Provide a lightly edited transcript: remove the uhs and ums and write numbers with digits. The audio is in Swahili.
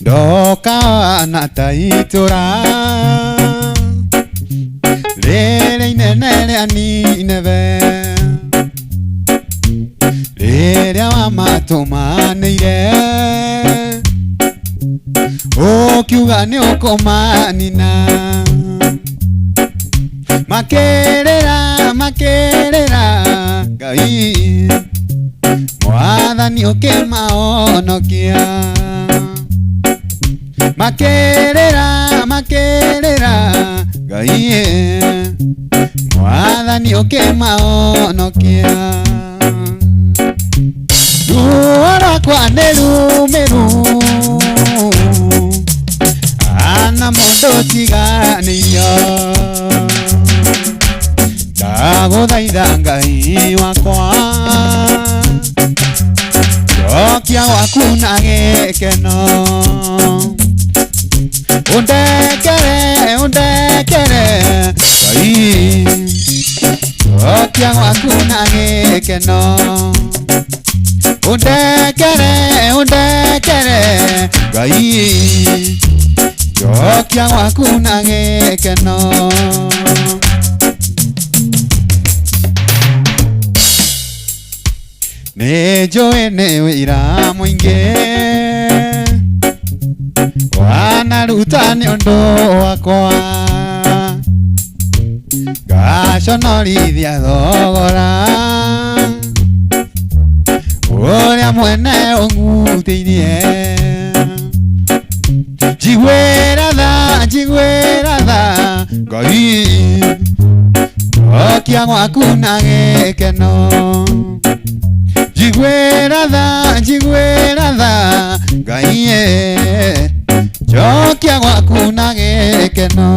Ndoka na taitura Rere inene ria Nineve Riria wamatumanire Ukiuga ni ukumanina Makerera Ngai Mwathani ukimaonokia Makerera Ngai Mwathani ukimaonokia Ruo rwakwa nĩ rumiru Ana mũndũ tiganĩirio Ndagũthaitha Ngai wakwa Njokia gwaku na gĩkeno Undekere Ngai Njokia gwaku na gĩkeno Undekere Ngai Njokia gwaku na gĩkeno Nĩnjũĩ nĩ wĩra mũingĩ wanaruta nĩ ũndũ wakwa ngaconorithia thogora Ũrĩa mwene ũngutĩirie Njiguĩra tha Ngai Njokia gwaku na gĩkeno Njiguĩra tha Ngai Njokia gwaku na gĩkeno